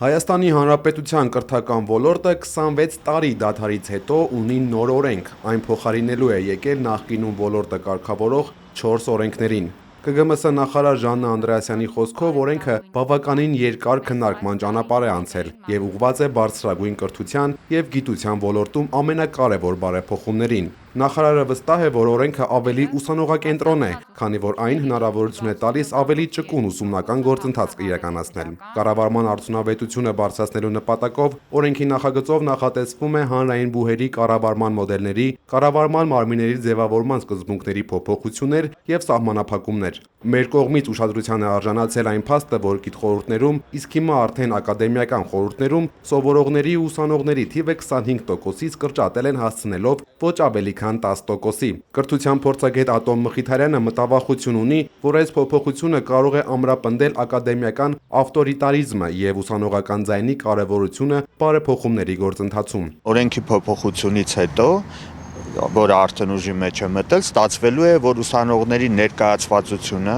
Հայաստանի Հանրապետության կրթական ոլորտը 26 տարի դադարից հետո ունի նոր օրենք, այն փոխարինելու է եկել նախկինում ոլորտը կարգավորող 4 օրենքներին։ ԿԳՄՍ նախարար Ժաննա Անդրեասյանի խոսքով օրենքը բավականին երկար քննարկման ճանապարհ է անցել եւ ուղղված է բարձրագույն կրթության եւ գիտության ոլորտում ամենակարևոր բարեփոխումներին։ Նախարարը վստահ է, որ օրենքը ավելի ուսանողակենտրոն է, քանի որ այն հնարավորություն է տալիս ավելի ճկուն ուսումնական գործընթաց իրականացնել։ Կառավարման արդյունավետությունը բարձրացնելու նպատակով օրենքի նախագծով նախատեսվում է հանրային բուհերի կառավարման մոդելների, կառավարման մարմինների ձևավորման սկզբունքների փոփոխություններ եւ սահմանափակումներ։ Մեր կողմից ուշադրության է արժանացել այն փաստը, որ գիտխորհուրդներում, իսկ հիմա արդեն ակադեմիական խորհուրդներում սովորողների ու ուսանողների թիվը 25%-ից կրճատել են հասցնելով ոչ ավելի քան 10%-ի։ Կրթության փորձագետ Ատոմ Մխիթարյանը մտավախություն ունի, որ այս փոփոխությունը կարող է ամրապնդել ակադեմիական ավտորիտարիզմը եւ ուսանողական ձայնի կարեւորությունը բարեփոխումների գործընթացում։ Օրենքի փոփոխությունից հետո որը արդեն ուժի մեջ է մտել, ստացվելու է, որ ուսանողների ներկայացվածությունը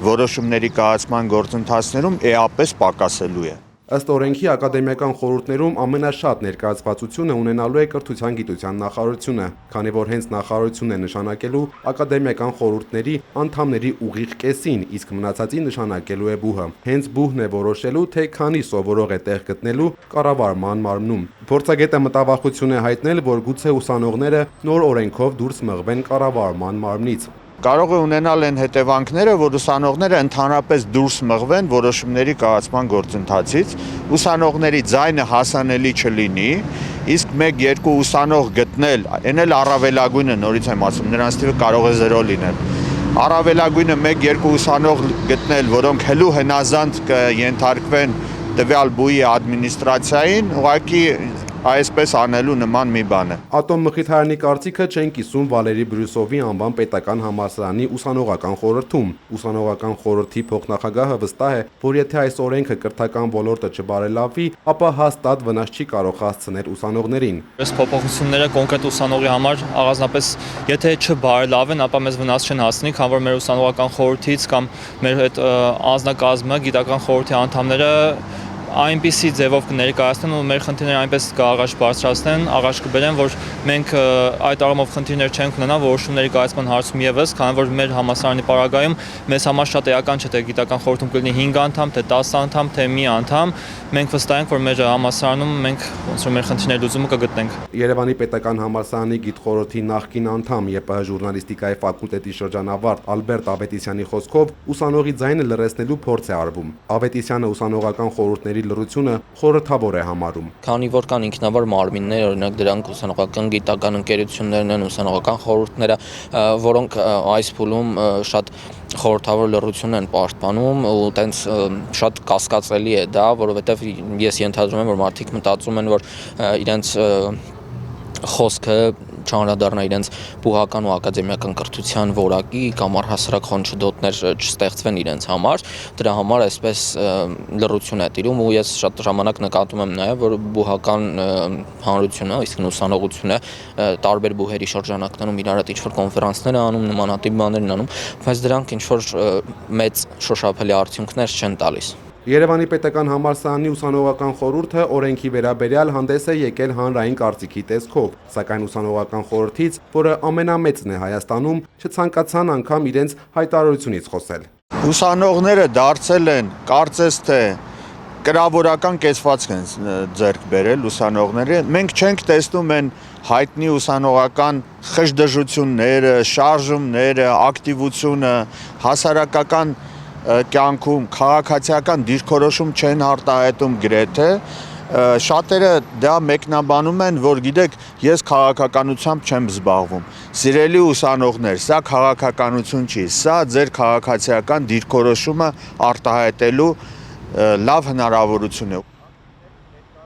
որոշումների կայացման գործընթացներում էապես պակասելու է։ Ըստ օրենքի ակադեմիական խորհուրդներում ամենաշատ ներկայացվածությունը ունենալու է կրթության գիտության նախարարությունը, քանի որ հենց նախարարությունն է նշանակելու ակադեմիական խորհուրդների անդամների ուղիղ կեսին, իսկ մնացածի նշանակելու է բուհը։ Հենց բուհն է որոշելու, թե քանի սովորող է տեղ գտնելու կառավարման մարմնում։ Փորձագետը մտավախություն է հայտնել, որ գուցե ուսանողները նոր օրենքով դուրս մղվեն կառավարման մարմնից։ Կարող է ունենալ այն հետևանքները, որ ուսանողները ընդհանրապես դուրս մղվեն որոշումների կայացման գործընթացից, ուսանողների ձայնը հասանելի չլինի, իսկ 1-2 ուսանող գտնել, այն էլ առավելագույնը, նորից եմ ասում, նրանց թիվը կարող է 0 լինել։ Առավելագույնը 1-2 ուսանող գտնել, որոնք հլու հնազանդ կենթարկվեն տվյալ բուհի ադմինիստրացիային, ուղղակի այսպես անելու նման մի բան է։ Ատոմ Մխիթարյանի կարծիքը չեն կիսում Վալերի Բրյուսովի անվան պետական համալսարանի ուսանողական խորհրդում։ Ուսանողական խորհրդի փոխնախագահը վստահ է, որ եթե այս օրենքը կրթական ոլորտը չբարելավի, ապա հաստատ վնաս չի կարող հասցնել ուսանողներին։ Այս փոփոխությունները կոնկրետ ուսանողի համար առանձնապես եթե չբարելավեն, ապա մեզ վնաս չեն հասնի, քանի որ մեր ուսանողական խորհրդից կամ մեր այդ անձնակազմը, գիտական խորհրդի անդամները այնպիսի ձևով կներկայացնեն ու մեր խնդիրները այնպես կառաջ բարձրացնեն, առաջ կբերեն, որ մենք այդ առումով խնդիրներ չենք ունենա որոշումների կայացման հարցում եւս, քանի որ մեր համալսարանի պարագայում մեզ համար շատ էական չէ, թե գիտական խորհրդում կլինի 5 անդամ, թե 10 անդամ, թե մի անդամ, մենք վստահ ենք, որ մեր համալսարանում մենք ոնց որ մեր խնդիրների լուծումը կգտնենք։ Երևանի պետական համալսարանի գիտխորհրդի նախկին անդամ ԵՊՀ ժուրնալիստիկայի ֆակուլտետի շրջանավարտ Ալբերտ Ավետիսյանի խոսքով ուսանողի ձայնը լրացնելու փորձ է արվում։ Ավետիսյանը ուսանողական խորհուրդների լրությունը խորհրդավոր է համարում։ Քանի որ կան ինքնավար մարմիններ, օրինակ դրանք ուսանողական գիտական ընկերություններն են, ուսանողական խորհուրդները, որոնք այս փուլում շատ խորհրդավոր լրություն են պաշտպանում ու տենց շատ կասկածելի է դա, որովհետև ես ենթադրում եմ, որ մարդիկ մտածում են, որ իրենց խոսքը չանդրադառնա իրենց բուհական ու ակադեմիական կրթության որակի կամ առհասարակ խոչընդոտներ չստեղծվեն իրենց համար, դրա համար այսպես լռություն է տիրում ու ես շատ ժամանակ նկատում եմ նաև, որ բուհական հանրությունը, իսկ ուսանողությունը տարբեր բուհերի շրջանակներում իրար հետ ինչ-որ կոնֆերանսներ անում, նմանատիպ բաներ են անում, բայց դրանք ինչ-որ մեծ շոշափելի արդյունքներ չեն տալիս։ Երևանի պետական համալսարանի ուսանողական խորհուրդը օրենքի վերաբերյալ հանդես է եկել հանրային կարծիքի տեսքով, սակայն ուսանողական խորհրդից, որը ամենամեծն է Հայաստանում, չցանկացան անգամ իրենց հայտարարությունից խոսել։ Ուսանողները դարձել են, կարծես թե կրավորական կեցվածք են ձեռք բերել ուսանողները։ Մենք չենք տեսնում են հայտնի ուսանողական խժդժությունները, շարժումները, ակտիվությունը, հասարակական կյանքում քաղաքացիական դիրքորոշում չեն արտահայտում գրեթե, շատերը դա մեկնաբանում են, որ գիտեք, ես քաղաքականությամբ չեմ զբաղվում։ Սիրելի ուսանողներ, սա քաղաքականություն չի, սա ձեր քաղաքացիական դիրքորոշումը արտահայտելու լավ հնարավորություն է։